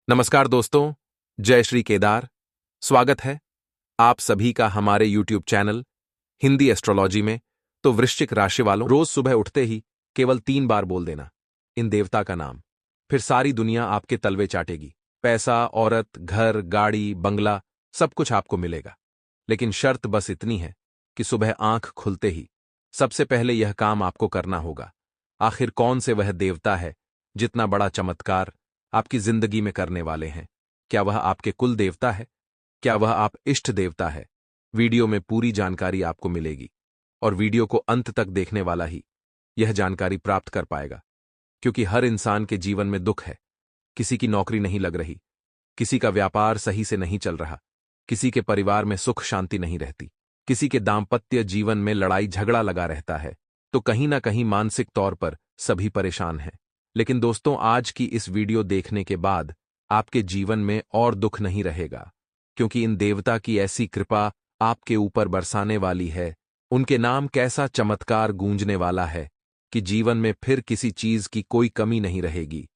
नमस्कार दोस्तों, जय श्री केदार। स्वागत है आप सभी का हमारे YouTube चैनल हिंदी एस्ट्रोलॉजी में। तो वृश्चिक राशि वालों, रोज सुबह उठते ही केवल 3 बार बोल देना इन देवता का नाम, फिर सारी दुनिया आपके तलवे चाटेगी। पैसा, औरत, घर, गाड़ी, बंगला सब कुछ आपको मिलेगा। लेकिन शर्त बस इतनी है कि सुबह आंख खुलते ही सबसे पहले यह काम आपको करना होगा। आखिर कौन से वह देवता है जितना बड़ा चमत्कार आपकी जिंदगी में करने वाले हैं? क्या वह आपके कुल देवता है? क्या वह आप इष्ट देवता है? वीडियो में पूरी जानकारी आपको मिलेगी और वीडियो को अंत तक देखने वाला ही यह जानकारी प्राप्त कर पाएगा। क्योंकि हर इंसान के जीवन में दुख है। किसी की नौकरी नहीं लग रही, किसी का व्यापार सही से नहीं चल रहा, किसी के परिवार में सुख शांति नहीं रहती, किसी के दाम्पत्य जीवन में लड़ाई झगड़ा लगा रहता है। तो कहीं ना कहीं मानसिक तौर पर सभी परेशान हैं। लेकिन दोस्तों, आज की इस वीडियो देखने के बाद आपके जीवन में और दुख नहीं रहेगा, क्योंकि इन देवता की ऐसी कृपा आपके ऊपर बरसाने वाली है। उनके नाम कैसा चमत्कार गूंजने वाला है कि जीवन में फिर किसी चीज की कोई कमी नहीं रहेगी।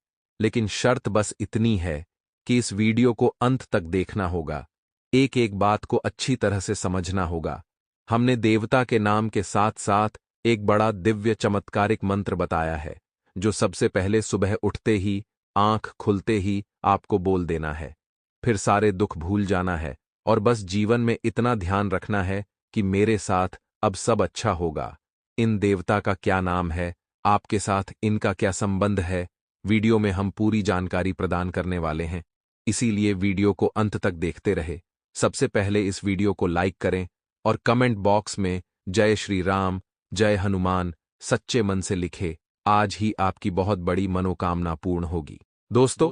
लेकिन शर्त बस इतनी है कि इस वीडियो को अंत तक देखना होगा, एक एक बात को अच्छी तरह से समझना होगा। हमने देवता के नाम के साथ साथ एक बड़ा दिव्य चमत्कारिक मंत्र बताया है, जो सबसे पहले सुबह उठते ही, आंख खुलते ही आपको बोल देना है। फिर सारे दुख भूल जाना है और बस जीवन में इतना ध्यान रखना है कि मेरे साथ अब सब अच्छा होगा। इन देवता का क्या नाम है, आपके साथ इनका क्या संबंध है, वीडियो में हम पूरी जानकारी प्रदान करने वाले हैं। इसीलिए वीडियो को अंत तक देखते रहे। सबसे पहले इस वीडियो को लाइक करें और कमेंट बॉक्स में जय श्री राम, जय हनुमान सच्चे मन से लिखे। आज ही आपकी बहुत बड़ी मनोकामना पूर्ण होगी। दोस्तों,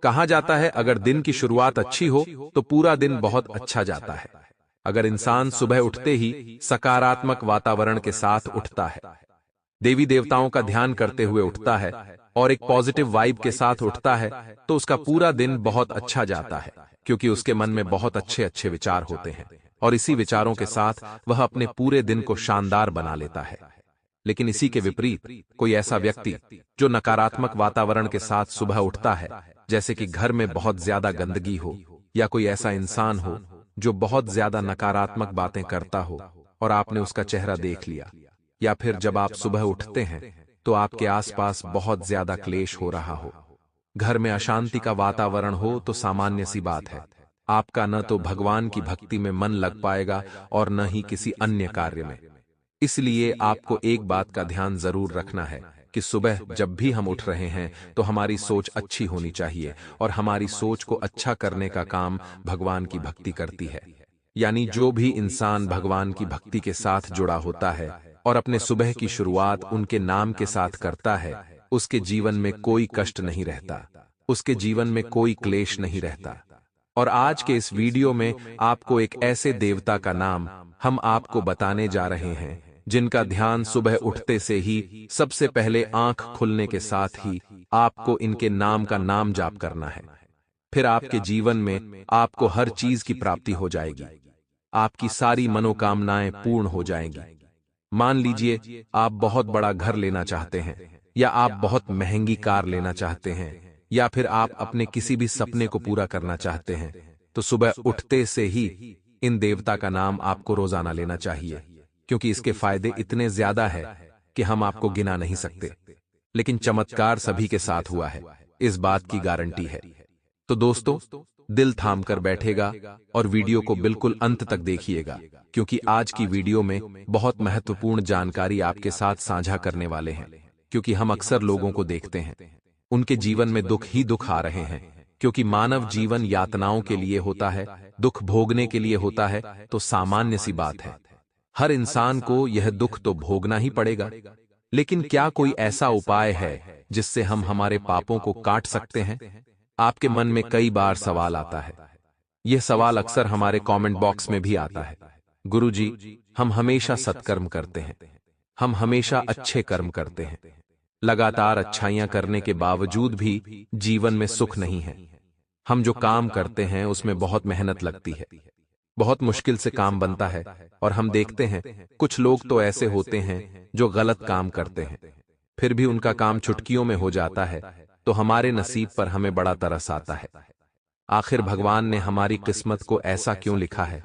कहा जाता है अगर दिन की शुरुआत अच्छी हो तो पूरा दिन बहुत अच्छा जाता है। अगर इंसान सुबह उठते ही सकारात्मक वातावरण के साथ उठता है, देवी देवताओं का ध्यान करते हुए उठता है और एक पॉजिटिव वाइब के साथ उठता है, तो उसका पूरा दिन बहुत अच्छा जाता है। क्योंकि उसके मन में बहुत अच्छे अच्छे विचार होते हैं और इसी विचारों के साथ वह अपने पूरे दिन को शानदार बना लेता है। लेकिन इसी के विपरीत कोई ऐसा व्यक्ति जो नकारात्मक वातावरण के साथ सुबह उठता है, जैसे कि घर में बहुत ज्यादा गंदगी हो, या कोई ऐसा इंसान हो जो बहुत ज्यादा नकारात्मक बातें करता हो और आपने उसका चेहरा देख लिया, या फिर जब आप सुबह उठते हैं तो आपके आसपास बहुत ज्यादा क्लेश हो रहा हो, घर में अशांति का वातावरण हो, तो सामान्य सी बात है, आपका न तो भगवान की भक्ति में मन लग पाएगा और न ही किसी अन्य कार्य में। इसलिए आपको एक बात का ध्यान जरूर रखना है कि सुबह जब भी हम उठ रहे हैं तो हमारी सोच अच्छी होनी चाहिए, और हमारी सोच को अच्छा करने का काम भगवान की भक्ति करती है। यानी जो भी इंसान भगवान की भक्ति के साथ जुड़ा होता है और अपने सुबह की शुरुआत उनके नाम के साथ करता है, उसके जीवन में कोई कष्ट नहीं रहता, उसके जीवन में कोई क्लेश नहीं रहता। और आज के इस वीडियो में आपको एक ऐसे देवता का नाम हम आपको बताने जा रहे हैं, जिनका ध्यान सुबह उठते से ही सबसे पहले आंख खुलने के साथ ही आपको इनके नाम का नाम जाप करना है। फिर आपके जीवन में आपको हर चीज की प्राप्ति हो जाएगी, आपकी सारी मनोकामनाएं पूर्ण हो जाएंगी। मान लीजिए आप बहुत बड़ा घर लेना चाहते हैं, या आप बहुत महंगी कार लेना चाहते हैं, या फिर आप अपने किसी भी सपने को पूरा करना चाहते हैं, तो सुबह उठते से ही इन देवता का नाम आपको रोजाना लेना चाहिए। क्योंकि इसके फायदे इतने ज्यादा है कि हम आपको गिना नहीं सकते। लेकिन चमत्कार सभी के साथ हुआ है, इस बात की गारंटी है। तो दोस्तों, दिल थाम कर बैठेगा और वीडियो को बिल्कुल अंत तक देखिएगा, क्योंकि आज की वीडियो में बहुत महत्वपूर्ण जानकारी आपके साथ साझा करने वाले हैं। क्योंकि हम अक्सर लोगों को देखते हैं, उनके जीवन में दुख ही दुख आ रहे हैं। क्योंकि मानव जीवन यातनाओं के लिए होता है, दुख भोगने के लिए होता है, तो सामान्य सी बात है, हर इंसान को यह दुख तो भोगना ही पड़ेगा। लेकिन क्या कोई ऐसा उपाय है जिससे हम हमारे पापों को काट सकते हैं? आपके मन में कई बार सवाल आता है। यह सवाल अक्सर हमारे कमेंट बॉक्स में भी आता है, गुरुजी, हम हमेशा सत्कर्म करते हैं, हम हमेशा अच्छे कर्म करते हैं, लगातार अच्छाइयां करने के बावजूद भी जीवन में सुख नहीं है। हम जो काम करते हैं उसमें बहुत मेहनत लगती है, बहुत मुश्किल से काम बनता है, और हम देखते हैं कुछ लोग तो ऐसे होते हैं जो गलत काम करते हैं, फिर भी उनका काम चुटकियों में हो जाता है, तो हमारे नसीब पर हमें बड़ा तरस आता है। आखिर भगवान ने हमारी किस्मत को ऐसा क्यों लिखा है?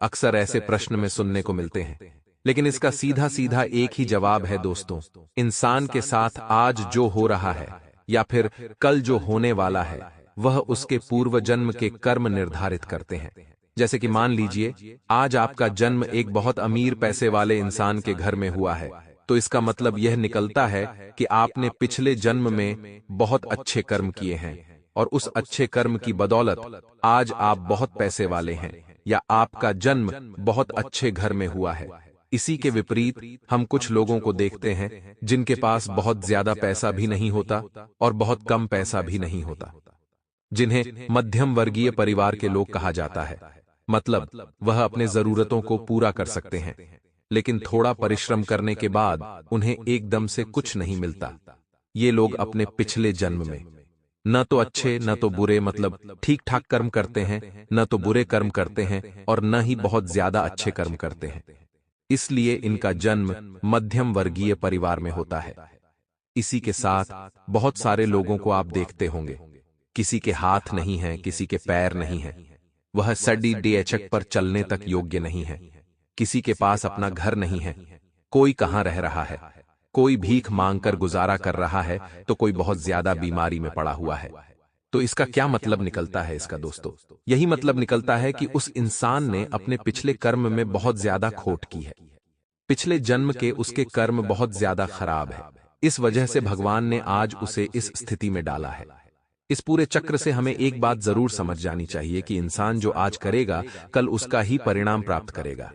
अक्सर ऐसे प्रश्न में सुनने को मिलते हैं, लेकिन इसका सीधा सीधा एक ही जवाब है दोस्तों। इंसान के साथ आज जो हो रहा है या फिर कल जो होने वाला है, वह उसके पूर्व जन्म के कर्म निर्धारित करते हैं। जैसे कि मान लीजिए आज आपका जन्म एक बहुत अमीर पैसे वाले इंसान के घर में हुआ है, तो इसका मतलब यह निकलता है कि आपने पिछले जन्म में बहुत अच्छे कर्म किए हैं और उस अच्छे कर्म की बदौलत आज आप बहुत पैसे वाले हैं या आपका जन्म बहुत अच्छे घर में हुआ है। इसी के विपरीत हम कुछ लोगों को देखते हैं जिनके पास बहुत ज्यादा पैसा भी नहीं होता और बहुत कम पैसा भी नहीं होता, जिन्हें मध्यम वर्गीय परिवार के लोग कहा जाता है। मतलब वह अपने जरूरतों को पूरा कर सकते हैं, लेकिन थोड़ा परिश्रम करने के बाद उन्हें एकदम से कुछ नहीं मिलता। ये लोग अपने पिछले जन्म में न तो अच्छे न तो बुरे, मतलब ठीक ठाक कर्म करते हैं, न तो बुरे कर्म करते हैं और न ही बहुत ज्यादा अच्छे कर्म करते हैं। इसलिए इनका जन्म मध्यम वर्गीय परिवार में होता है। इसी के साथ बहुत सारे लोगों को आप देखते होंगे, किसी के हाथ नहीं है, किसी के पैर नहीं है, वह सडी डेचक पर चलने तक योग्य नहीं है, किसी के पास अपना घर नहीं है, कोई कहां रह रहा है, कोई भीख मांगकर गुजारा कर रहा है, तो कोई बहुत ज्यादा बीमारी में पड़ा हुआ है। तो इसका क्या मतलब निकलता है इसका दोस्तों? यही मतलब निकलता है कि उस इंसान ने अपने पिछले कर्म में बहुत ज्यादा खोट की है। पिछले जन्म के उसके कर्म बहुत ज्यादा खराब है। इस वजह से भगवान ने आज उसे इस स्थिति में डाला है। इस पूरे चक्र से हमें एक बात जरूर समझ जानी चाहिए कि इंसान जो आज करेगा, कल उसका ही परिणाम प्राप्त करेगा।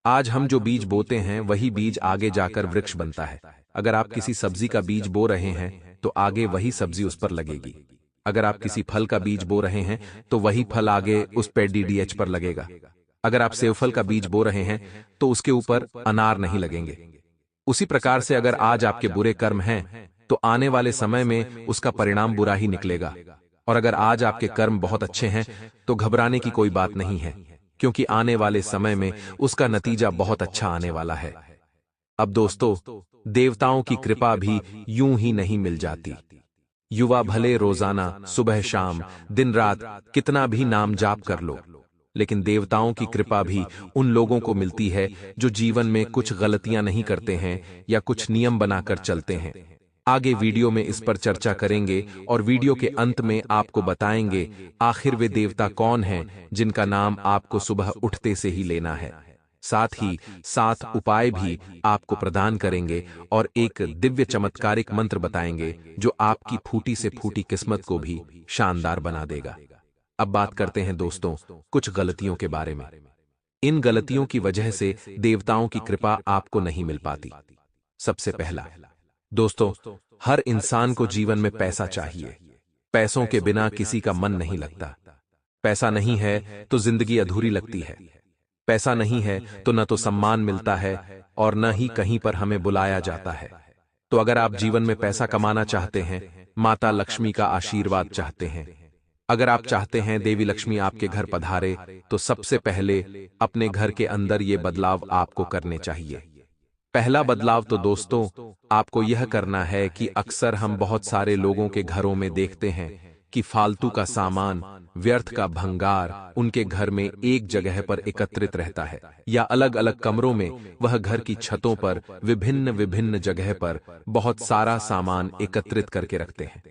आज हम जो बीज बोते हैं वही बीज आगे जाकर वृक्ष बनता है। अगर आप किसी सब्जी का बीज बो रहे हैं तो आगे वही सब्जी उस पर लगेगी। अगर आप किसी फल का बीज बो रहे हैं तो वही फल आगे उस पे डीडीएच पर लगेगा। अगर आप सेवफल का बीज बो रहे हैं तो उसके ऊपर अनार नहीं लगेंगे। उसी प्रकार से अगर आज आपके बुरे कर्म हैं तो आने वाले समय में उसका परिणाम बुरा ही निकलेगा। और अगर आज आपके कर्म बहुत अच्छे हैं तो घबराने की कोई बात नहीं है, क्योंकि आने वाले समय में उसका नतीजा बहुत अच्छा आने वाला है। अब दोस्तों, देवताओं की कृपा भी यूं ही नहीं मिल जाती। युवा भले रोजाना सुबह शाम दिन रात कितना भी नाम जाप कर लो, लेकिन देवताओं की कृपा भी उन लोगों को मिलती है जो जीवन में कुछ गलतियां नहीं करते हैं या कुछ नियम बनाकर चलते हैं। आगे वीडियो में इस पर चर्चा करेंगे और वीडियो के अंत में आपको बताएंगे आखिर वे देवता कौन हैं जिनका नाम आपको सुबह उठते से ही लेना है। साथ ही 7 उपाय भी आपको प्रदान करेंगे और एक दिव्य चमत्कारिक मंत्र बताएंगे जो आपकी फूटी से फूटी किस्मत को भी शानदार बना देगा। अब बात करते हैं दोस्तों कुछ गलतियों के बारे में। इन गलतियों की वजह से देवताओं की कृपा आपको नहीं मिल पाती। सबसे पहला दोस्तों, हर इंसान को जीवन में पैसा चाहिए। पैसों के बिना किसी का मन नहीं लगता। पैसा नहीं है तो जिंदगी अधूरी लगती है। पैसा नहीं है तो न तो सम्मान मिलता है और न ही कहीं पर हमें बुलाया जाता है। तो अगर आप जीवन में पैसा कमाना चाहते हैं, माता लक्ष्मी का आशीर्वाद चाहते हैं, अगर आप चाहते हैं देवी लक्ष्मी आपके घर पधारे, तो सबसे पहले अपने घर के अंदर ये बदलाव आपको करने चाहिए। पहला बदलाव तो दोस्तों आपको यह करना है कि अक्सर हम बहुत सारे लोगों के घरों में देखते हैं कि फालतू का सामान, व्यर्थ का भंगार उनके घर में एक जगह पर एकत्रित रहता है, या अलग अलग कमरों में वह घर की छतों पर विभिन्न विभिन्न जगह पर बहुत सारा सामान एकत्रित करके रखते हैं।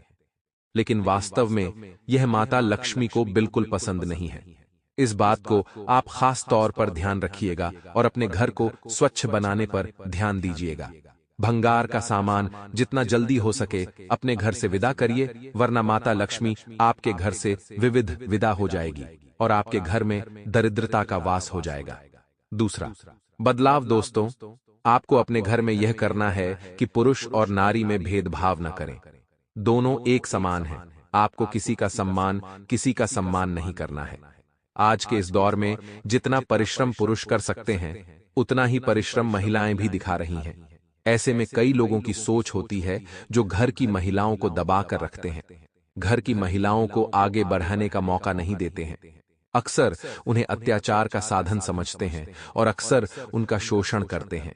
लेकिन वास्तव में यह माता लक्ष्मी को बिल्कुल पसंद नहीं है। इस बात को आप खास तौर पर ध्यान रखिएगा और अपने घर को स्वच्छ बनाने पर ध्यान दीजिएगा। भंगार का सामान जितना जल्दी हो सके अपने घर से विदा करिए, वरना माता लक्ष्मी आपके घर से विदा हो जाएगी और आपके घर में दरिद्रता का वास हो जाएगा। दूसरा बदलाव दोस्तों, आपको अपने घर में यह करना है कि पुरुष और नारी में भेदभाव न करें। दोनों एक समान हैं। आपको किसी का सम्मान नहीं करना है। आज के इस दौर में जितना परिश्रम पुरुष कर सकते हैं, उतना ही परिश्रम महिलाएं भी दिखा रही हैं। ऐसे में कई लोगों की सोच होती है जो घर की महिलाओं को दबा कर रखते हैं, घर की महिलाओं को आगे बढ़ाने का मौका नहीं देते हैं, अक्सर उन्हें अत्याचार का साधन समझते हैं और अक्सर उनका शोषण करते हैं।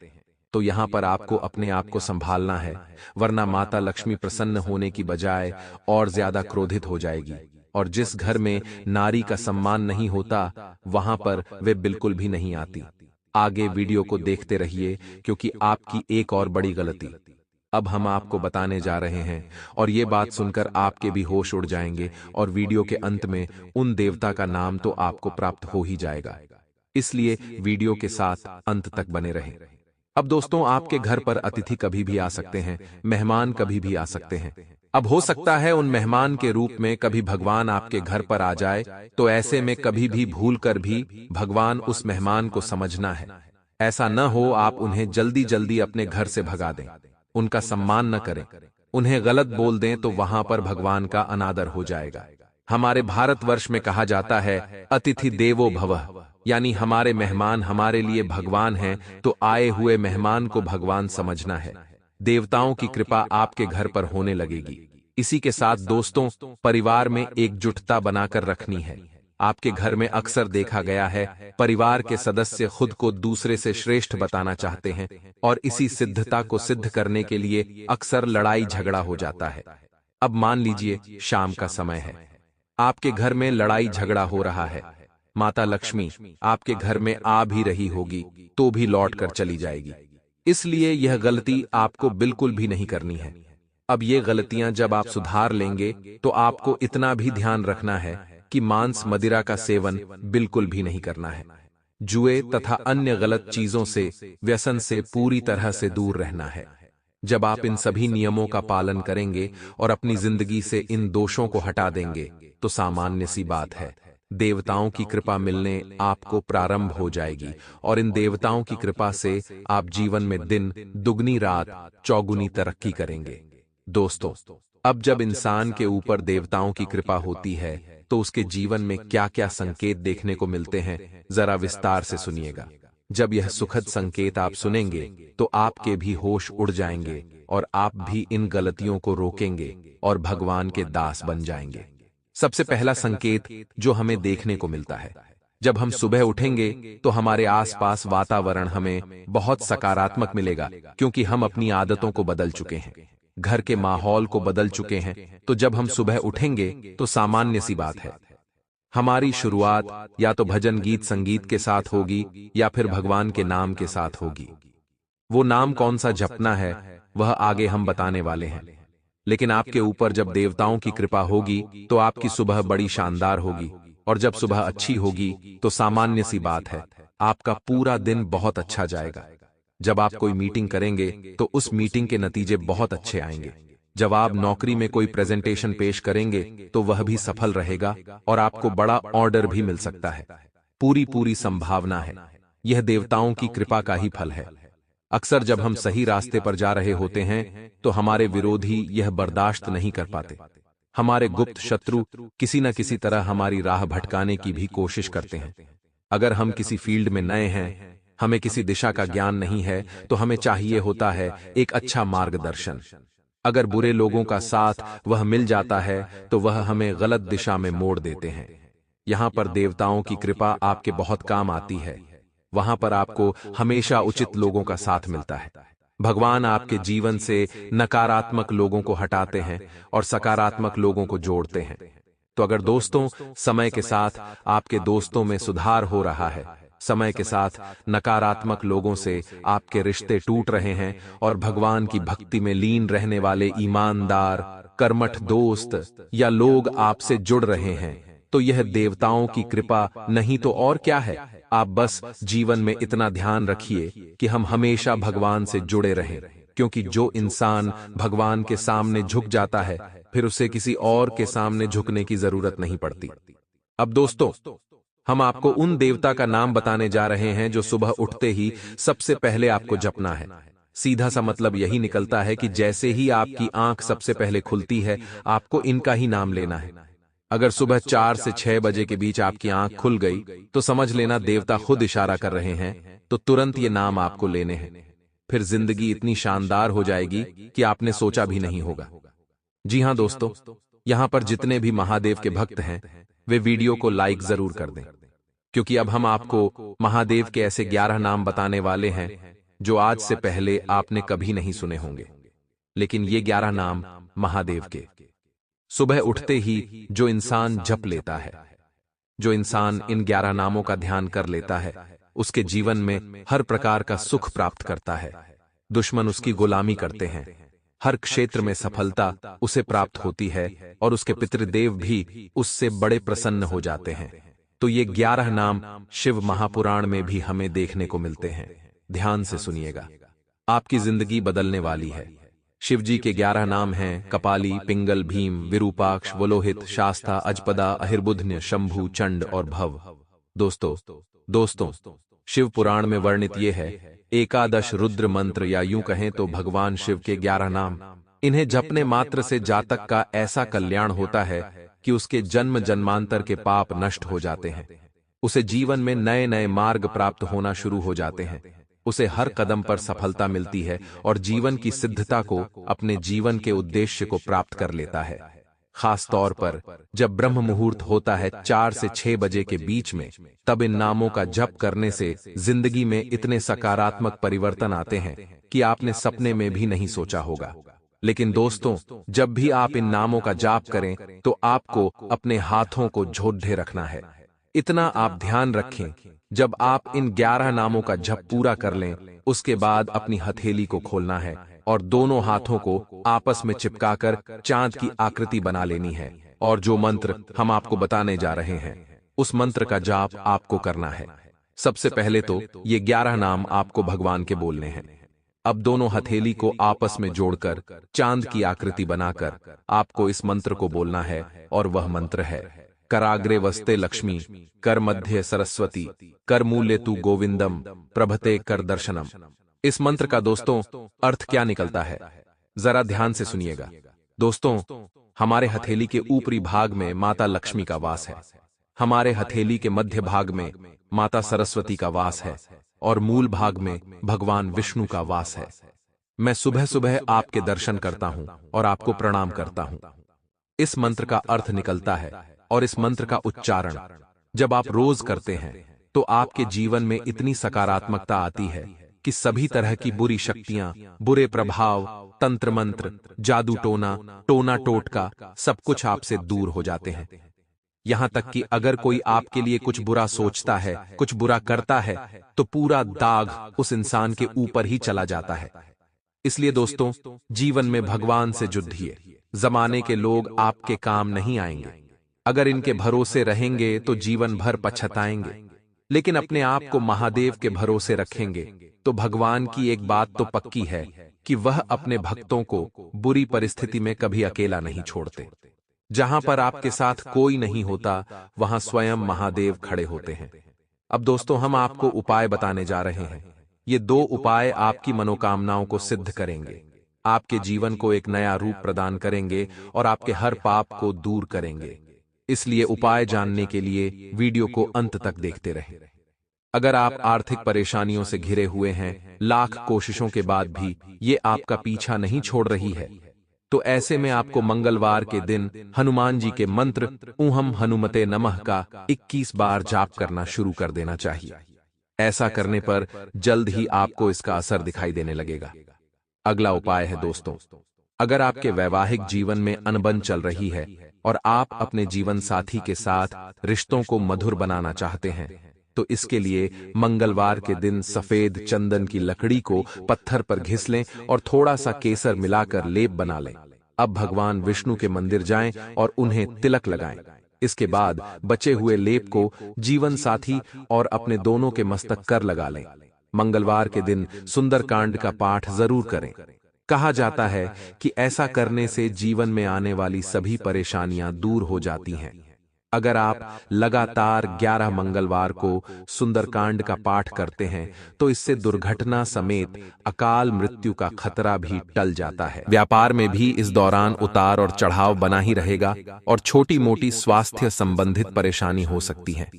तो यहां पर आपको अपने आप को संभालना है, वरना माता लक्ष्मी प्रसन्न होने की बजाय और ज्यादा क्रोधित हो जाएगी। और जिस घर में नारी का सम्मान नहीं होता वहां पर वे बिल्कुल भी नहीं आती। आगे वीडियो को देखते रहिए क्योंकि आपकी एक और बड़ी गलती अब हम आपको बताने जा रहे हैं और ये बात सुनकर आपके भी होश उड़ जाएंगे और वीडियो के अंत में उन देवता का नाम तो आपको प्राप्त हो ही जाएगा। इसलिए वीडियो के साथ अंत तक बने रहें। अब दोस्तों, आपके घर पर अतिथि कभी भी आ सकते हैं, मेहमान कभी भी आ सकते हैं। अब हो सकता है उन मेहमान के रूप में कभी भगवान आपके घर पर आ जाए, तो ऐसे में कभी भी भूल कर भी भगवान उस मेहमान को समझना है। ऐसा न हो आप उन्हें जल्दी जल्दी अपने घर से भगा दें, उनका सम्मान न करें, उन्हें गलत बोल दें तो वहां पर भगवान का अनादर हो जाएगा। हमारे भारतवर्ष में कहा जाता है अतिथि देवो भवः, यानी हमारे मेहमान हमारे लिए भगवान हैं, तो आए हुए मेहमान को भगवान समझना है। देवताओं की कृपा आपके घर पर होने लगेगी। इसी के साथ दोस्तों, परिवार में एकजुटता बनाकर रखनी है। आपके घर में अक्सर देखा गया है परिवार के सदस्य खुद को दूसरे से श्रेष्ठ बताना चाहते हैं और इसी सिद्धता को सिद्ध करने के लिए अक्सर लड़ाई झगड़ा हो जाता है। अब मान लीजिए शाम का समय है, आपके घर में लड़ाई झगड़ा हो रहा है। माता लक्ष्मी आपके घर में आ भी रही होगी तो भी लौट कर चली जाएगी। इसलिए यह गलती आपको बिल्कुल भी नहीं करनी है। अब ये गलतियां जब आप सुधार लेंगे तो आपको इतना भी ध्यान रखना है कि मांस मदिरा का सेवन बिल्कुल भी नहीं करना है। जुए तथा अन्य गलत चीजों से, व्यसन से पूरी तरह से दूर रहना है। जब आप इन सभी नियमों का पालन करेंगे और अपनी जिंदगी से इन दोषों को हटा देंगे तो सामान्य सी बात है, देवताओं की कृपा मिलने आपको प्रारंभ हो जाएगी और इन देवताओं की कृपा से आप जीवन में दिन दुगनी रात चौगुनी तरक्की करेंगे। दोस्तों, अब जब इंसान के ऊपर देवताओं की कृपा होती है तो उसके जीवन में क्या क्या संकेत देखने को मिलते हैं, जरा विस्तार से सुनिएगा। जब यह सुखद संकेत आप सुनेंगे तो आपके भी होश उड़ जाएंगे और आप भी इन गलतियों को रोकेंगे और भगवान के दास बन जाएंगे। सबसे पहला संकेत जो हमें देखने को मिलता है, जब हम सुबह उठेंगे तो हमारे आसपास वातावरण हमें बहुत सकारात्मक मिलेगा क्योंकि हम अपनी आदतों को बदल चुके हैं, घर के माहौल को बदल चुके हैं। तो जब हम सुबह उठेंगे तो सामान्य सी बात है, हमारी शुरुआत या तो भजन गीत संगीत के साथ होगी या फिर भगवान के नाम के साथ होगी। वो नाम कौन सा जपना है वह आगे हम बताने वाले हैं, लेकिन आपके ऊपर जब देवताओं की कृपा होगी तो आपकी सुबह बड़ी शानदार होगी और जब सुबह अच्छी होगी तो सामान्य सी बात है आपका पूरा दिन बहुत अच्छा जाएगा। जब आप कोई मीटिंग करेंगे तो उस मीटिंग के नतीजे बहुत अच्छे आएंगे। जब आप नौकरी में कोई प्रेजेंटेशन पेश करेंगे तो वह भी सफल रहेगा और आपको बड़ा ऑर्डर भी मिल सकता है। पूरी संभावना है, यह देवताओं की कृपा का ही फल है। अक्सर जब हम सही रास्ते पर जा रहे होते हैं तो हमारे विरोधी यह बर्दाश्त नहीं कर पाते। हमारे गुप्त शत्रु किसी न किसी तरह हमारी राह भटकाने की भी कोशिश करते हैं। अगर हम किसी फील्ड में नए हैं, हमें किसी दिशा का ज्ञान नहीं है, तो हमें चाहिए होता है एक अच्छा मार्गदर्शन। अगर बुरे लोगों का साथ वह मिल जाता है तो वह हमें गलत दिशा में मोड़ देते हैं। यहां पर देवताओं की कृपा आपके बहुत काम आती है। वहां पर आपको हमेशा उचित लोगों का साथ मिलता है। भगवान आपके जीवन से नकारात्मक लोगों को हटाते हैं और सकारात्मक लोगों को जोड़ते हैं। तो अगर दोस्तों समय के साथ आपके दोस्तों में सुधार हो रहा है, समय के साथ नकारात्मक लोगों से आपके रिश्ते टूट रहे हैं और भगवान की भक्ति में लीन रहने वाले ईमानदार कर्मठ दोस्त या लोग आपसे जुड़ रहे हैं, तो यह देवताओं की कृपा नहीं तो और क्या है। आप बस जीवन में इतना ध्यान रखिए कि हम हमेशा भगवान से जुड़े रहें, क्योंकि जो इंसान भगवान के सामने झुक जाता है फिर उसे किसी और के सामने झुकने की जरूरत नहीं पड़ती। अब दोस्तों, हम आपको उन देवता का नाम बताने जा रहे हैं जो सुबह उठते ही सबसे पहले आपको जपना है। सीधा सा मतलब यही निकलता है कि जैसे ही आपकी आंख सबसे पहले खुलती है आपको इनका ही नाम लेना है। अगर सुबह 4 से 6 बजे के बीच आपकी आंख खुल गई तो समझ लेना देवता खुद इशारा कर रहे हैं, तो तुरंत ये नाम आपको लेने हैं। फिर जिंदगी इतनी शानदार हो जाएगी कि आपने सोचा भी नहीं होगा। जी हां दोस्तों, यहां पर जितने भी महादेव के भक्त हैं वे वीडियो को लाइक जरूर कर दें, क्योंकि अब हम आपको महादेव के ऐसे 11 नाम बताने वाले हैं जो आज से पहले आपने कभी नहीं सुने होंगे, लेकिन ये 11 नाम महादेव के सुबह उठते ही जो इंसान जप लेता है, जो इंसान इन 11 नामों का ध्यान कर लेता है, उसके जीवन में हर प्रकार का सुख प्राप्त करता है। दुश्मन उसकी गुलामी करते हैं, हर क्षेत्र में सफलता उसे प्राप्त होती है और उसके पितृदेव भी उससे बड़े प्रसन्न हो जाते हैं। तो ये 11 नाम शिव महापुराण में भी हमें देखने को मिलते हैं। ध्यान से सुनिएगा, आपकी जिंदगी बदलने वाली है। शिव जी के 11 नाम हैं कपाली, पिंगल, भीम, विरूपाक्ष, वलोहित, शास्ता, अजपदा, अहिर्बुध्य, शंभु, चंड और भव। दोस्तों, शिव पुराण में वर्णित ये है एकादश रुद्र मंत्र, या यूं कहें तो भगवान शिव के 11 नाम। इन्हें जपने मात्र से जातक का ऐसा कल्याण होता है कि उसके जन्म जन्मांतर के पाप नष्ट हो जाते हैं। उसे जीवन में नए नए मार्ग प्राप्त होना शुरू हो जाते हैं। उसे हर कदम पर सफलता मिलती है और जीवन की सिद्धता को, अपने जीवन के उद्देश्य को प्राप्त कर लेता है। खास तौर पर जब ब्रह्म मुहूर्त होता है 4 से 6 बजे के बीच में, तब इन नामों का जप करने से जिंदगी में इतने सकारात्मक परिवर्तन आते हैं कि आपने सपने में भी नहीं सोचा होगा। लेकिन दोस्तों, जब भी आप इन नामों का जाप करें तो आपको अपने हाथों को जोड़े रखना है। इतना आप ध्यान रखें, जब आप इन 11 नामों का जप पूरा कर लें, उसके बाद अपनी हथेली को खोलना है और दोनों हाथों को आपस में चिपकाकर चांद की आकृति बना लेनी है। और जो मंत्र हम आपको बताने जा रहे हैं, उस मंत्र का जाप आपको करना है। सबसे पहले तो ये 11 नाम आपको भगवान के बोलने हैं। अब दोनों हथेली को आपस में जोड़कर चांद की आकृति बनाकर आपको इस मंत्र को बोलना है, और वह मंत्र है कराग्रे वस्ते लक्ष्मी, कर मध्य सरस्वती, कर मूल्य तू गोविंदम, प्रभते कर दर्शनम। इस मंत्र का दोस्तों अर्थ क्या निकलता है, जरा ध्यान से सुनिएगा। दोस्तों, हमारे हथेली के ऊपरी भाग में माता लक्ष्मी का वास है, हमारे हथेली के मध्य भाग में माता सरस्वती का वास है और मूल भाग में भगवान विष्णु का वास है। मैं सुबह सुबह आपके दर्शन करता हूं और आपको प्रणाम करता हूं। इस मंत्र का अर्थ निकलता है, और इस मंत्र का उच्चारण जब आप रोज करते हैं तो आपके जीवन में इतनी सकारात्मकता आती है कि सभी तरह की बुरी शक्तियां, बुरे प्रभाव, तंत्र मंत्र, जादू टोना टोटका सब कुछ आपसे दूर हो जाते हैं। यहां तक कि अगर कोई आपके लिए कुछ बुरा सोचता है, कुछ बुरा करता है, तो पूरा दाग उस इंसान के ऊपर ही चला जाता है। इसलिए दोस्तों, जीवन में भगवान से जुड़िए। जमाने के लोग आपके काम नहीं आएंगे। अगर इनके भरोसे रहेंगे तो जीवन भर पछताएंगे, लेकिन अपने आप को महादेव के भरोसे रखेंगे तो भगवान की एक बात तो पक्की है कि वह अपने भक्तों को बुरी परिस्थिति में कभी अकेला नहीं छोड़ते। जहां पर आपके साथ कोई नहीं होता, वहां स्वयं महादेव खड़े होते हैं। अब दोस्तों, हम आपको उपाय बताने जा रहे हैं। ये 2 उपाय आपकी मनोकामनाओं को सिद्ध करेंगे, आपके जीवन को एक नया रूप प्रदान करेंगे और आपके हर पाप को दूर करेंगे। इसलिए उपाय जानने के लिए वीडियो को अंत तक देखते रहें। अगर आप आर्थिक परेशानियों से घिरे हुए हैं, लाख कोशिशों के बाद भी ये आपका पीछा नहीं छोड़ रही है, तो ऐसे में आपको मंगलवार के दिन हनुमान जी के मंत्र ऊहम हनुमते नमः का 21 बार जाप करना शुरू कर देना चाहिए। ऐसा करने पर जल्द ही आपको इसका असर दिखाई देने लगेगा। अगला उपाय है दोस्तों, अगर आपके वैवाहिक जीवन में अनबन चल रही है और आप अपने जीवन साथी के साथ रिश्तों को मधुर बनाना चाहते हैं, तो इसके लिए मंगलवार के दिन सफेद चंदन की लकड़ी को पत्थर पर घिस लें और थोड़ा सा केसर मिलाकर लेप बना लें। अब भगवान विष्णु के मंदिर जाएं और उन्हें तिलक लगाएं। इसके बाद बचे हुए लेप को जीवन साथी और अपने दोनों के मस्तक कर लगा लें। मंगलवार के दिन सुंदरकांड का पाठ जरूर करें। कहा जाता है कि ऐसा करने से जीवन में आने वाली सभी परेशानियां दूर हो जाती हैं। अगर आप लगातार 11 मंगलवार को सुंदरकांड का पाठ करते हैं तो इससे दुर्घटना समेत अकाल मृत्यु का खतरा भी टल जाता है। व्यापार में भी इस दौरान उतार और चढ़ाव बना ही रहेगा और छोटी मोटी स्वास्थ्य संबंधित परेशानी हो सकती है,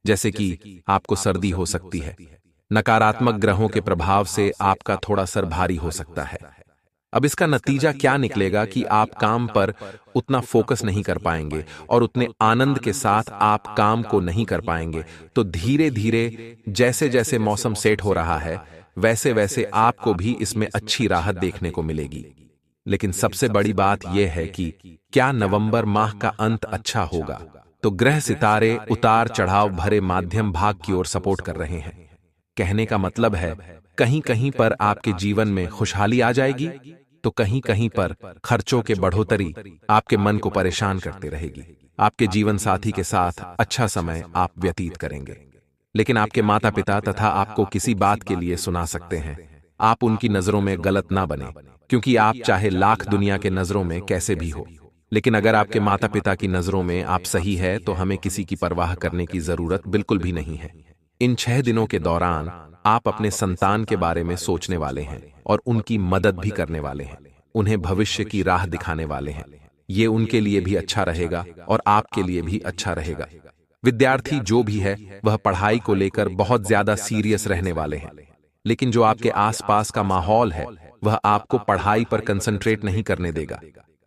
जैसे कि आपको सर्दी हो सकती है। नकारात्मक ग्रहों के प्रभाव से आपका थोड़ा सर भारी हो सकता है। अब इसका नतीजा क्या निकलेगा कि आप काम पर उतना फोकस नहीं कर पाएंगे और उतने आनंद के साथ आप काम को नहीं कर पाएंगे। तो धीरे धीरे जैसे जैसे मौसम सेट हो रहा है, वैसे वैसे आपको भी इसमें अच्छी राहत देखने को मिलेगी। लेकिन सबसे बड़ी बात यह है कि क्या नवंबर माह का अंत अच्छा होगा? तो ग्रह सितारे उतार चढ़ाव भरे माध्यम भाग की ओर सपोर्ट कर रहे हैं। कहने का मतलब है, कहीं कहीं पर आपके जीवन में खुशहाली आ जाएगी, तो कहीं कहीं पर खर्चों के बढ़ोतरी आपके मन को परेशान करती रहेगी। आपके जीवन साथी के साथ अच्छा समय आप व्यतीत करेंगे, लेकिन आपके माता पिता तथा आपको किसी बात के लिए सुना सकते हैं। आप उनकी नजरों में गलत ना बने, क्योंकि आप चाहे लाख दुनिया के नजरों में कैसे भी हो, लेकिन अगर आपके माता पिता की नजरों में आप सही है तो हमें किसी की परवाह करने की जरूरत बिल्कुल भी नहीं है। इन 6 दिनों के दौरान आप अपने संतान के बारे में सोचने वाले हैं और उनकी मदद भी करने वाले हैं, उन्हें भविष्य की राह दिखाने वाले हैं। ये उनके लिए भी अच्छा रहेगा और आपके लिए भी अच्छा रहेगा। विद्यार्थी जो भी है वह पढ़ाई को लेकर बहुत ज्यादा सीरियस रहने वाले हैं, लेकिन जो आपके आसपास का माहौल है वह आपको पढ़ाई पर कंसंट्रेट नहीं करने देगा,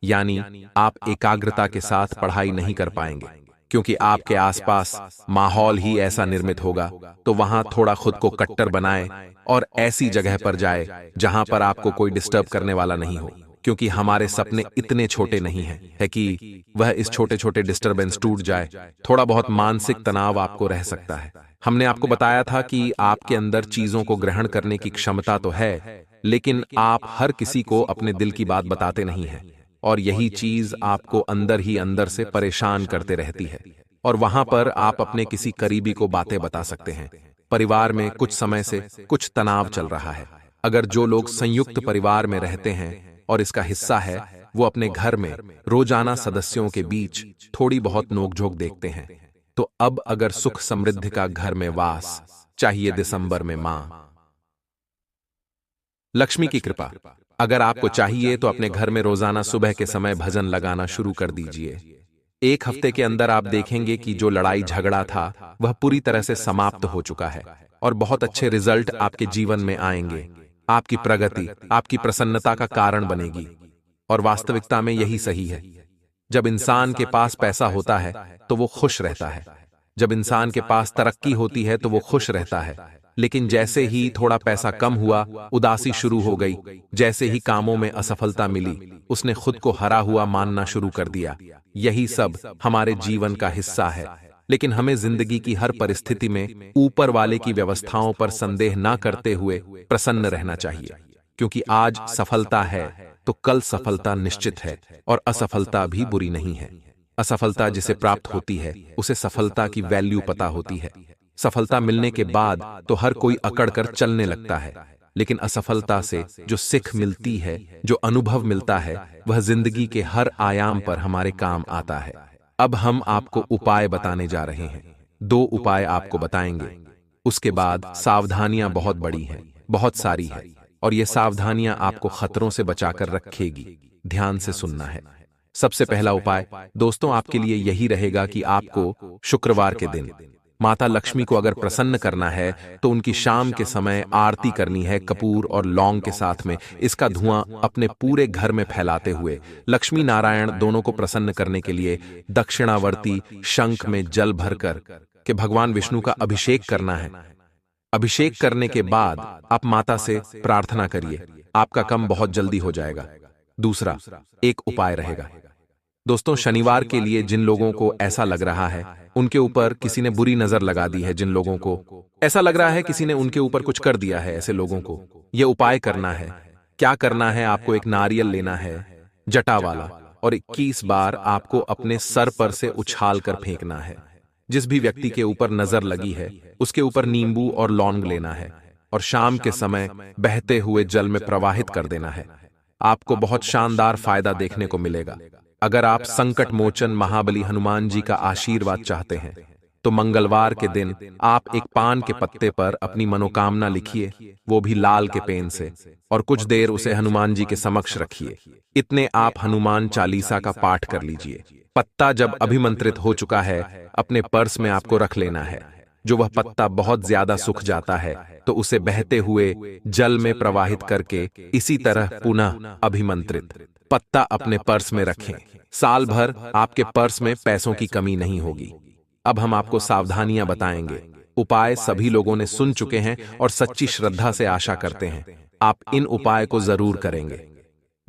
यानी आप एकाग्रता के साथ पढ़ाई नहीं कर पाएंगे, क्योंकि आपके आसपास माहौल ही ऐसा निर्मित होगा। तो वहां थोड़ा खुद को कट्टर बनाए और ऐसी जगह पर जाए जहां पर आपको कोई डिस्टर्ब करने वाला नहीं हो, क्योंकि हमारे सपने इतने छोटे नहीं हैं है कि वह इस छोटे छोटे डिस्टरबेंस टूट जाए। थोड़ा बहुत मानसिक तनाव आपको रह सकता है। हमने आपको बताया था कि आपके अंदर चीजों को ग्रहण करने की क्षमता तो है, लेकिन आप हर किसी को अपने दिल की बात बताते नहीं हैं, और यही चीज आपको अंदर ही अंदर से परेशान करते रहती है। और वहां पर आप अपने किसी करीबी को बातें बता सकते हैं। परिवार में कुछ समय से कुछ तनाव चल रहा है। अगर जो लोग संयुक्त परिवार में रहते हैं और इसका हिस्सा है, वो अपने घर में रोजाना सदस्यों के बीच थोड़ी बहुत नोकझोंक देखते हैं। तो अब अगर सुख समृद्धि का घर में वास चाहिए दिसंबर में मां लक्ष्मी की कृपा अगर आपको चाहिए तो अपने घर में रोजाना सुबह के समय भजन लगाना शुरू कर दीजिए। एक हफ्ते के अंदर आप देखेंगे कि जो लड़ाई झगड़ा था वह पूरी तरह से समाप्त हो चुका है और बहुत अच्छे रिजल्ट आपके जीवन में आएंगे। आपकी प्रगति आपकी प्रसन्नता का कारण बनेगी, और वास्तविकता में यही सही है। जब इंसान के पास पैसा होता है तो वो खुश रहता है, जब इंसान के पास तरक्की होती है तो वो खुश रहता है, लेकिन जैसे ही थोड़ा पैसा कम हुआ उदासी शुरू हो गई। जैसे ही कामों में असफलता मिली उसने खुद को हरा हुआ मानना शुरू कर दिया। यही सब हमारे जीवन का हिस्सा है, लेकिन हमें जिंदगी की हर परिस्थिति में ऊपर वाले की व्यवस्थाओं पर संदेह ना करते हुए प्रसन्न रहना चाहिए, क्योंकि आज सफलता है तो कल सफलता निश्चित है, और असफलता भी बुरी नहीं है। असफलता जिसे प्राप्त होती है उसे सफलता की वैल्यू पता होती है। सफलता मिलने के बाद तो हर कोई अकड़ कर चलने लगता है, लेकिन असफलता से जो सीख मिलती है, जो अनुभव मिलता है, वह जिंदगी के हर आयाम पर हमारे काम आता है। अब हम आपको उपाय बताने जा रहे हैं। 2 उपाय आपको बताएंगे। उसके बाद सावधानियां बहुत बड़ी हैं, बहुत सारी है, और ये सावधानियां आपको खतरों से बचाकर रखेगी। ध्यान से सुनना है। सबसे पहला उपाय दोस्तों आपके लिए यही रहेगा कि आपको शुक्रवार के दिन माता लक्ष्मी को अगर प्रसन्न करना है तो उनकी शाम के समय आरती करनी है कपूर और लौंग के साथ में। इसका धुआं अपने पूरे घर में फैलाते हुए लक्ष्मी नारायण दोनों को प्रसन्न करने के लिए दक्षिणावर्ती शंख में जल भरकर के भगवान विष्णु का अभिषेक करना है। अभिषेक करने के बाद आप माता से प्रार्थना करिए, आपका काम बहुत जल्दी हो जाएगा। दूसरा एक उपाय रहेगा दोस्तों, शनिवार के लिए जिन लोगों को ऐसा लग रहा है उनके ऊपर किसी ने बुरी नजर लगा दी है, जिन लोगों को ऐसा लग रहा है किसी ने उनके ऊपर कुछ कर दिया है, ऐसे लोगों को यह उपाय करना है। क्या करना है? आपको एक नारियल लेना है जटा वाला, और 21 बार आपको अपने सर पर से उछाल कर फेंकना है। जिस भी व्यक्ति के ऊपर नजर लगी है उसके ऊपर नींबू और लौंग लेना है और शाम के समय बहते हुए जल में प्रवाहित कर देना है। आपको बहुत शानदार फायदा देखने को मिलेगा। अगर आप संकट मोचन महाबली हनुमान जी का आशीर्वाद चाहते हैं तो मंगलवार के दिन आप एक पान के पत्ते पर अपनी मनोकामना लिखिए, वो भी लाल के पेन से, और कुछ देर उसे हनुमान जी के समक्ष रखिए। इतने आप हनुमान चालीसा का पाठ कर लीजिए। पत्ता जब अभिमंत्रित हो चुका है अपने पर्स में आपको रख लेना है। जो वह पत्ता बहुत ज्यादा सूख जाता है तो उसे बहते हुए जल में प्रवाहित करके इसी तरह पुनः अभिमंत्रित पत्ता अपने पर्स में रखें। साल भर आपके पर्स में पैसों की कमी नहीं होगी। अब हम आपको सावधानियां बताएंगे। उपाय सभी लोगों ने सुन चुके हैं और सच्ची श्रद्धा से आशा करते हैं आप इन उपाय को जरूर करेंगे।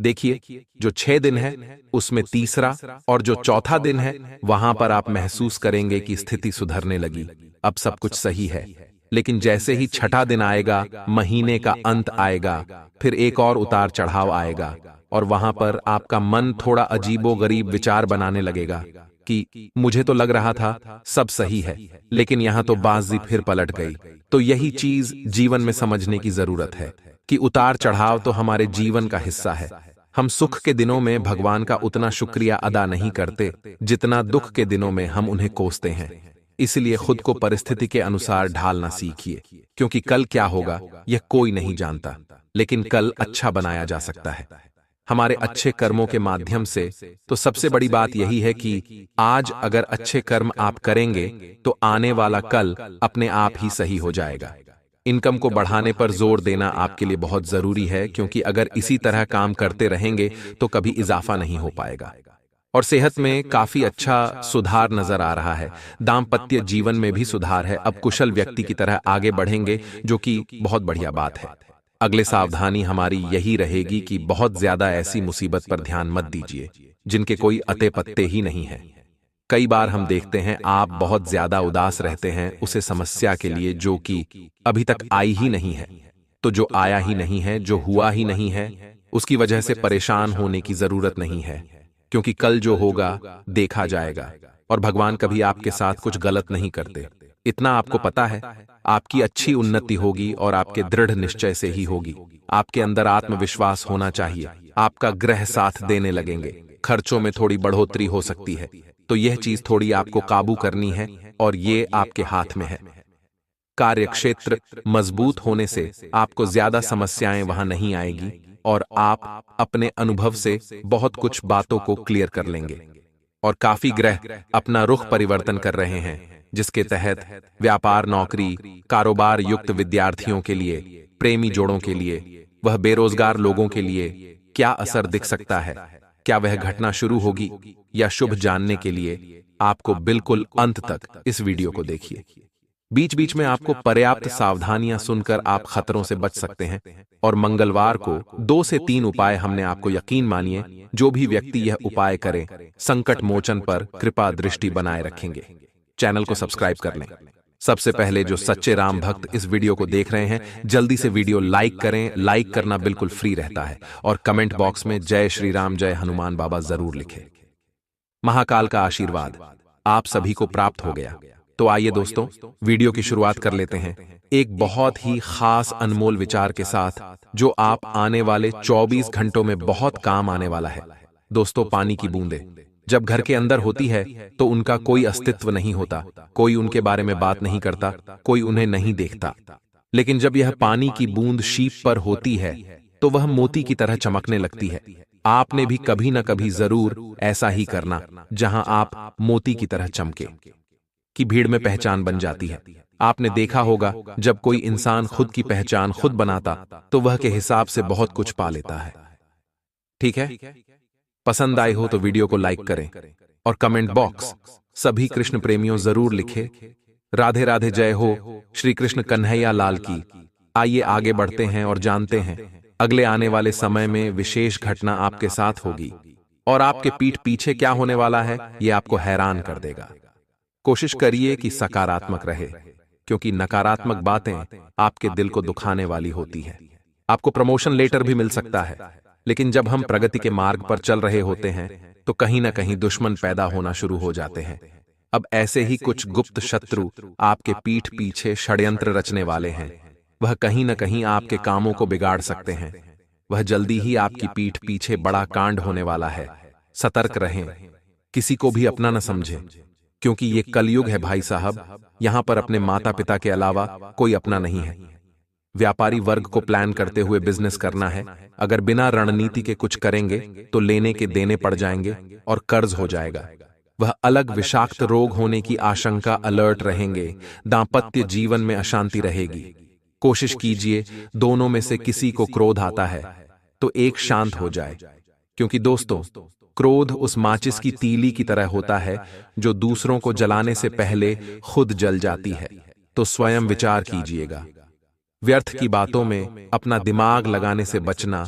देखिए, जो 6 दिन है उसमें तीसरा और जो चौथा दिन है वहां पर आप महसूस करेंगे कि स्थिति सुधरने लगी, अब सब कुछ सही है। लेकिन जैसे ही छठा दिन आएगा, महीने का अंत आएगा, फिर एक और उतार चढ़ाव आएगा और वहां पर आपका मन थोड़ा अजीबो गरीब विचार बनाने लगेगा कि मुझे तो लग रहा था सब सही है, लेकिन यहां तो बाजी फिर पलट गई। तो यही चीज जीवन में समझने की जरूरत है कि उतार चढ़ाव तो हमारे जीवन का हिस्सा है। हम सुख के दिनों में भगवान का उतना शुक्रिया अदा नहीं करते जितना दुख के दिनों में हम उन्हें कोसते हैं। इसलिए खुद को परिस्थिति के अनुसार ढालना सीखिए, क्योंकि कल क्या होगा यह कोई नहीं जानता, लेकिन कल अच्छा बनाया जा सकता है हमारे अच्छे कर्मों के माध्यम से। तो सबसे बड़ी बात यही है कि आज अगर अच्छे कर्म आप करेंगे तो आने वाला कल अपने आप ही सही हो जाएगा। इनकम को बढ़ाने पर जोर देना आपके लिए बहुत जरूरी है, क्योंकि अगर इसी तरह काम करते रहेंगे तो कभी इजाफा नहीं हो पाएगा। और सेहत में काफी अच्छा सुधार नजर आ रहा है, दाम्पत्य जीवन में भी सुधार है, अब कुशल व्यक्ति की तरह आगे बढ़ेंगे, जो कि बहुत बढ़िया बात है। अगले सावधानी हमारी यही रहेगी कि बहुत ज्यादा ऐसी मुसीबत पर ध्यान मत दीजिए जिनके कोई अते पत्ते ही नहीं है। कई बार हम देखते हैं आप बहुत ज्यादा उदास रहते हैं उसे समस्या के लिए जो कि अभी तक आई ही नहीं है। तो जो आया ही नहीं है, जो हुआ ही नहीं है, उसकी वजह से परेशान होने की जरूरत नहीं है, क्योंकि कल जो होगा देखा जाएगा। और भगवान कभी आपके साथ कुछ गलत नहीं करते, इतना आपको पता है। आपकी अच्छी उन्नति होगी और आपके दृढ़ निश्चय से ही होगी। आपके अंदर आत्मविश्वास होना चाहिए, आपका ग्रह साथ देने लगेंगे, खर्चों में थोड़ी बढ़ोतरी हो सकती है, तो यह चीज थोड़ी आपको काबू करनी है और ये आपके हाथ में है। कार्य क्षेत्र मजबूत होने से आपको ज्यादा समस्याएं वहां नहीं आएगी और आप अपने अनुभव से बहुत कुछ बातों को क्लियर कर लेंगे। और काफी ग्रह अपना रुख परिवर्तन कर रहे हैं, जिसके तहत व्यापार, नौकरी, कारोबार युक्त विद्यार्थियों के लिए, प्रेमी जोड़ों के लिए, वह बेरोजगार लोगों के लिए क्या असर दिख सकता है, क्या वह घटना शुरू होगी या शुभ जानने के लिए आपको बिल्कुल अंत तक इस वीडियो को देखिए। बीच बीच में आपको पर्याप्त सावधानियां सुनकर आप खतरों से बच सकते हैं। और मंगलवार को 2 से 3 उपाय हमने आपको यकीन मानिए, जो भी व्यक्ति यह उपाय करे संकट मोचन पर कृपा दृष्टि बनाए रखेंगे। चैनल को सब्सक्राइब कर लें। सबसे पहले जो सच्चे राम भक्त इस वीडियो को देख रहे हैं, जल्दी से वीडियो लाइक करें। लाइक करना बिल्कुल फ्री रहता है और कमेंट बॉक्स में जय श्री राम, जय हनुमान बाबा जरूर लिखें। महाकाल का आशीर्वाद आप सभी को प्राप्त हो गया। तो आइए दोस्तों, वीडियो की शुरुआत कर लेते हैं एक बहुत ही खास अनमोल विचार के साथ, जो आप आने वाले 24 घंटों में बहुत काम आने वाला है। दोस्तों, पानी की बूंदें जब घर के अंदर होती है तो उनका कोई अस्तित्व नहीं होता, कोई उनके बारे में बात नहीं करता, कोई उन्हें नहीं देखता। लेकिन जब यह पानी की बूंद शीप पर होती है तो वह मोती की तरह चमकने लगती है। आपने भी कभी न कभी जरूर ऐसा ही करना, जहां आप मोती की तरह चमके, की भीड़ में पहचान बन जाती है। आपने देखा होगा जब कोई इंसान खुद की पहचान खुद बनाता तो वह के हिसाब से बहुत कुछ पा लेता है। ठीक है, पसंद आए हो तो वीडियो को लाइक करें और कमेंट बॉक्स सभी कृष्ण प्रेमियों जरूर लिखे राधे राधे, जय हो श्री कृष्ण कन्हैया लाल की। आइए आगे बढ़ते हैं और जानते हैं अगले आने वाले समय में विशेष घटना आपके साथ होगी और आपके पीठ पीछे क्या होने वाला है यह आपको हैरान कर देगा। कोशिश करिए कि सकारात्मक रहे, क्योंकि नकारात्मक बातें आपके दिल को दुखाने वाली होती हैं। आपको प्रमोशन लेटर भी मिल सकता है, लेकिन जब हम प्रगति के मार्ग पर चल रहे होते हैं तो कहीं ना कहीं दुश्मन पैदा होना शुरू हो जाते हैं। अब ऐसे ही कुछ गुप्त शत्रु आपके पीठ पीछे षड्यंत्र रचने वाले हैं। वह कहीं ना कहीं आपके कामों को बिगाड़ सकते हैं। वह जल्दी ही आपकी पीठ पीछे बड़ा कांड होने वाला है। सतर्क रहें, किसी को भी अपना न समझें, क्योंकि ये कलयुग है भाई साहब। यहां पर अपने माता पिता के अलावा कोई अपना नहीं है। व्यापारी वर्ग को प्लान करते हुए बिजनेस करना है। अगर बिना रणनीति के कुछ करेंगे तो लेने के देने पड़ जाएंगे और कर्ज हो जाएगा। वह अलग विषाक्त रोग होने की आशंका, अलर्ट रहेंगे। दांपत्य जीवन में अशांति रहेगी। कोशिश कीजिए दोनों में से किसी को क्रोध आता है तो एक शांत हो जाए, क्योंकि दोस्तों क्रोध उस माचिस की तीली की तरह होता है जो दूसरों को जलाने से पहले खुद जल जाती है। तो स्वयं विचार कीजिएगा। व्यर्थ की बातों में अपना दिमाग लगाने से बचना